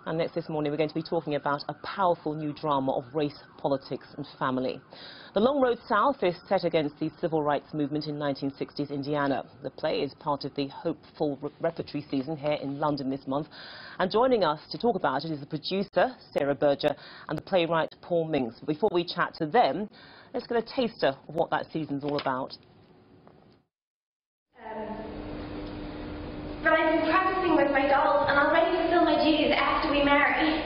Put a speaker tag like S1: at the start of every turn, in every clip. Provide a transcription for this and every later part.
S1: And next this morning, we're going to be talking about a powerful new drama of race, politics and family. The Long Road South is set against the civil rights movement in 1960s Indiana. The play is part of the Hopefull repertory season here in London this month. And joining us to talk about it is the producer, Sarah Berger, and the playwright, Paul Minx. Before we chat to them, let's get a taster of what that season's all about.
S2: But I've been practicing with my dolls, and I'm ready to fill my duties after we marry.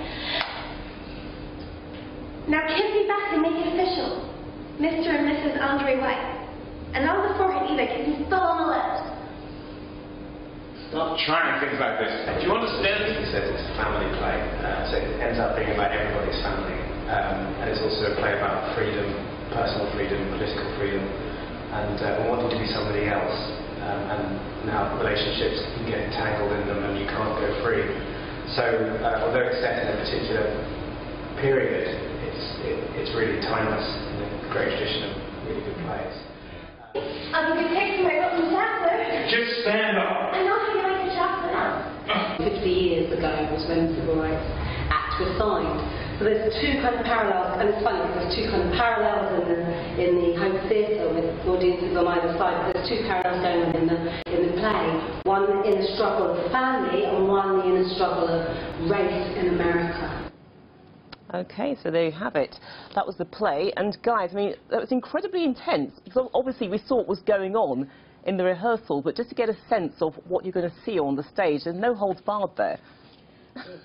S2: Now kiss me back and make it official. Mr. and Mrs. Andre White. And not on the forehead either, kiss me full on the lips.
S3: Stop trying things like this. Do you understand? He says it's a family play, so it ends up being about everybody's family. And it's also a play about freedom, personal freedom, political freedom, and wanting to be somebody else. And now relationships can get entangled in them and you can't go free. So although it's set in a particular period, it's really timeless in a great tradition of really good plays.
S2: I'll give you a text from my rotten chocolate.
S3: Just stand up.
S2: I know how you like the chocolate.
S4: 50 years ago was when the Civil Rights Act was signed. So there's two kind of parallels, and it's funny because there's two kind of parallels in the home theatre with audiences on either side, but there's two parallels going on in the play. One in the struggle of family and one in the struggle of race in America.
S1: OK, so there you have it. That was the play. And guys, I mean, that was incredibly intense, because obviously we saw what was going on in the rehearsal, but just to get a sense of what you're going to see on the stage, there's no holds barred there.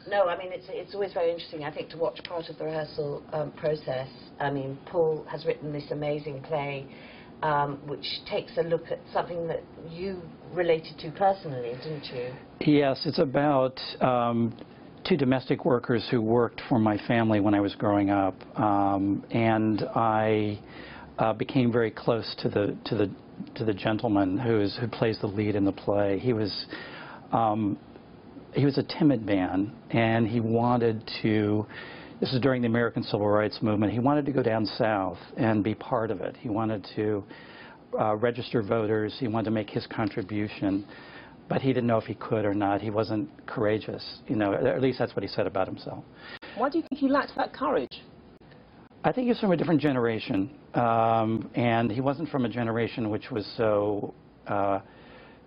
S5: No, I mean, it's always very interesting, I think, to watch part of the rehearsal process. I mean, Paul has written this amazing play, which takes a look at something that you related to personally, didn't you?
S6: Yes, it's about two domestic workers who worked for my family when I was growing up, and I became very close to the gentleman who plays the lead in the play. He was a timid man, and he wanted to, this is during the American Civil Rights Movement, he wanted to go down south and be part of it. He wanted to register voters, he wanted to make his contribution, but he didn't know if he could or not. He wasn't courageous, you know, at least that's what he said about himself.
S1: Why do you think he lacked that courage?
S6: I think he was from a different generation, and he wasn't from a generation which was so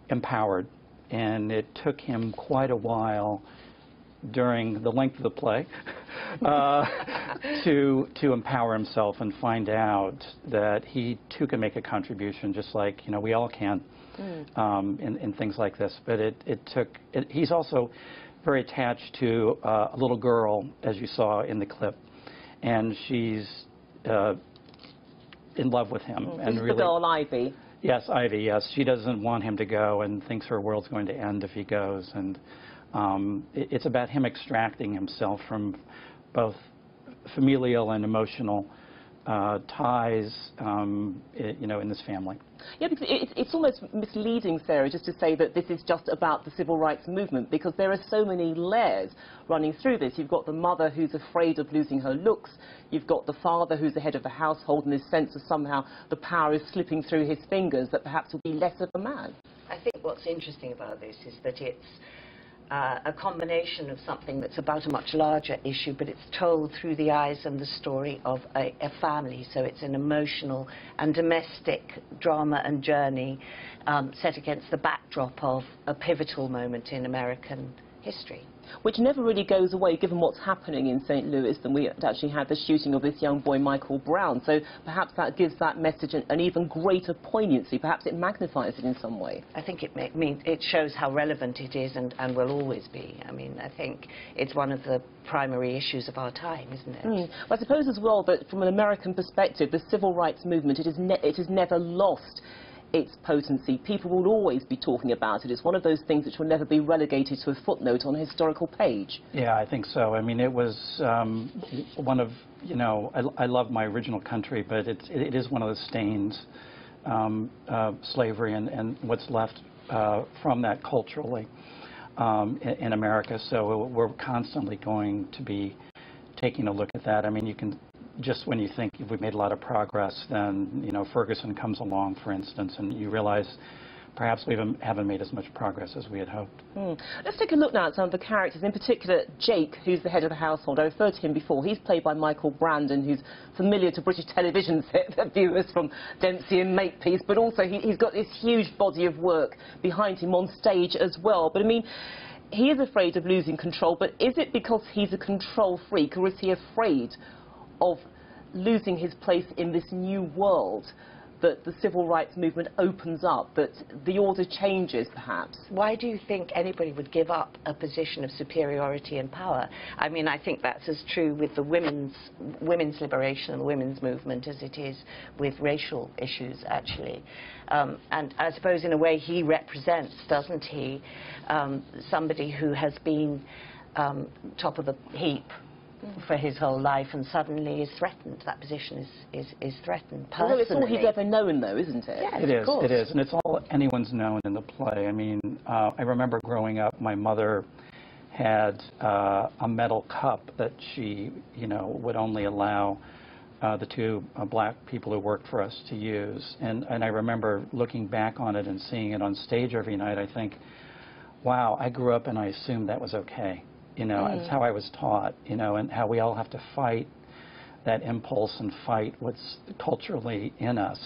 S6: empowered. And it took him quite a while during the length of the play to empower himself and find out that he too can make a contribution, just like, you know, we all can in things like this. But he's also very attached to a little girl, as you saw in the clip, and she's in love with him.
S1: And really, the girl Ivy.
S6: Yes, Ivy, yes. She doesn't want him to go and thinks her world's going to end if he goes. And it's about him extracting himself from both familial and emotional ties, you know, in this family.
S1: Yeah, because it's almost misleading, Sarah, just to say that this is just about the civil rights movement, because there are so many layers running through this. You've got the mother who's afraid of losing her looks. You've got the father who's the head of the household, and this sense of somehow the power is slipping through his fingers, that perhaps will be less of a man.
S5: I think what's interesting about this is that it's a combination of something that's about a much larger issue, but it's told through the eyes and the story of a family. So it's an emotional and domestic drama and journey set against the backdrop of a pivotal moment in American history.
S1: Which never really goes away, given what's happening in St. Louis, and we actually had the shooting of this young boy, Michael Brown. So perhaps that gives that message an even greater poignancy. Perhaps it magnifies it in some way.
S5: I think it shows how relevant it is and will always be. I mean, I think it's one of the primary issues of our time, isn't it?
S1: I suppose as well that from an American perspective, the civil rights movement, it has never lost its potency. People will always be talking about it. It's one of those things which will never be relegated to a footnote on a historical page. Yeah,
S6: I think so. I mean, it was one of, you know, I love my original country, but it is one of the stains, slavery and what's left from that culturally in America. So we're constantly going to be taking a look at that. I mean, you can just when you think we've made a lot of progress, then, you know, Ferguson comes along, for instance, and you realize perhaps we haven't made as much progress as we had hoped.
S1: Let's take a look now at some of the characters, in particular Jake, who's the head of the household. I referred to him before. He's played by Michael Brandon, who's familiar to British television viewers from Dempsey and Makepeace, but also he's got this huge body of work behind him on stage as well. But I mean, he is afraid of losing control, but is it because he's a control freak, or is he afraid of losing his place in this new world that the civil rights movement opens up, that the order changes, perhaps?
S5: Why do you think anybody would give up a position of superiority and power? I mean, I think that's as true with the women's liberation and the women's movement as it is with racial issues, actually. And I suppose, in a way, he represents, doesn't he, somebody who has been top of the heap for his whole life and suddenly is threatened. That position is threatened personally.
S1: Well, it's all he's ever known, though, isn't it?
S5: Yes,
S6: It is,
S5: of course.
S6: it is, and it's all anyone's known in the play. I mean, I remember growing up, my mother had a metal cup that she, you know, would only allow the two black people who worked for us to use. And I remember looking back on it and seeing it on stage every night. I think, wow, I grew up and I assumed that was okay. You know, it's how I was taught, you know, and how we all have to fight that impulse and fight what's culturally in us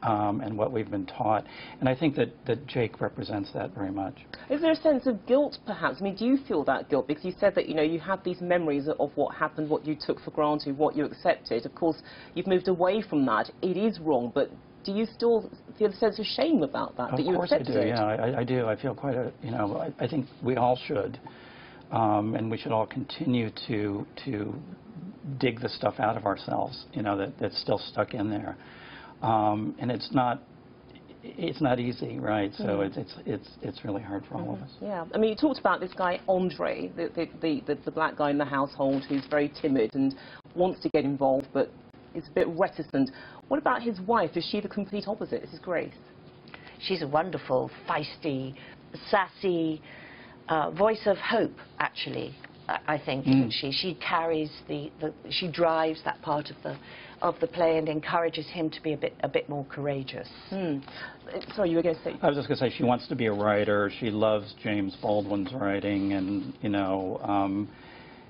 S6: and what we've been taught. And I think that Jake represents that very much.
S1: Is there a sense of guilt, perhaps? I mean, do you feel that guilt? Because you said that, you know, you have these memories of what happened, what you took for granted, what you accepted. Of course, you've moved away from that. It is wrong, but do you still feel a sense of shame about that, that you accepted it?
S6: Of course I do, yeah, I do. I feel quite a, you know, I think we all should. And we should all continue to dig the stuff out of ourselves, you know, that's still stuck in there. And it's not easy, right? So it's really hard for all of us.
S1: Yeah, I mean, you talked about this guy Andre, the black guy in the household who's very timid and wants to get involved, but is a bit reticent. What about his wife? Is she the complete opposite? This is Grace.
S5: She's a wonderful, feisty, sassy voice of hope, actually. I think she carries she drives that part of the play and encourages him to be a bit more courageous.
S1: Sorry, you were going to say?
S6: I was just going to say she wants to be a writer. She loves James Baldwin's writing, and you know,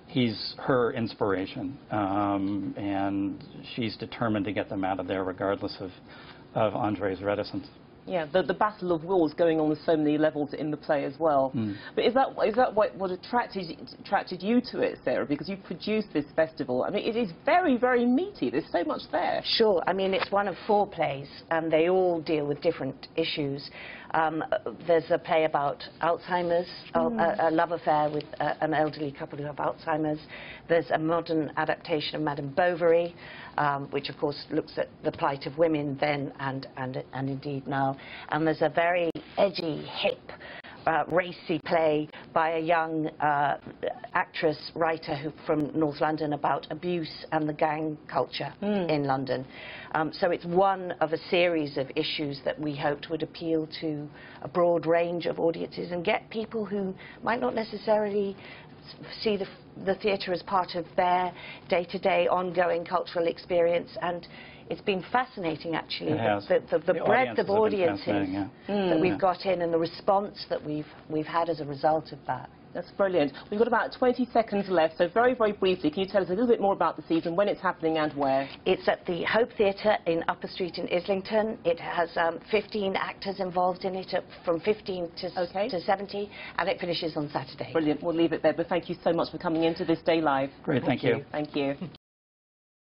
S6: he's her inspiration, and she's determined to get them out of there, regardless of Andre's reticence.
S1: Yeah, the battle of wills going on with so many levels in the play as well. But is that what attracted you to it, Sarah? Because you produced this festival. I mean, it is very, very meaty. There's so much there.
S5: Sure. I mean, it's one of 4 plays, and they all deal with different issues. There's a play about Alzheimer's, a love affair with an elderly couple who have Alzheimer's. There's a modern adaptation of Madame Bovary, which of course looks at the plight of women then and indeed now. And there's a very edgy, hip, racy play by a young actress, writer from North London about abuse and the gang culture in London. So it's one of a series of issues that we hoped would appeal to a broad range of audiences and get people who might not necessarily see the theatre as part of their day-to-day ongoing cultural experience. And it's been fascinating, actually, the breadth of audiences that we've got in and the response that we've had as a result of that.
S1: That's brilliant. We've got about 20 seconds left, so very, very briefly, can you tell us a little bit more about the season, when it's happening and where?
S5: It's at the Hope Theatre in Upper Street in Islington. It has 15 actors involved in it, from 15 to 70, and it finishes on Saturday.
S1: Brilliant. We'll leave it there, but thank you so much for coming into this Day Live.
S6: Great, thank you.
S1: Thank you.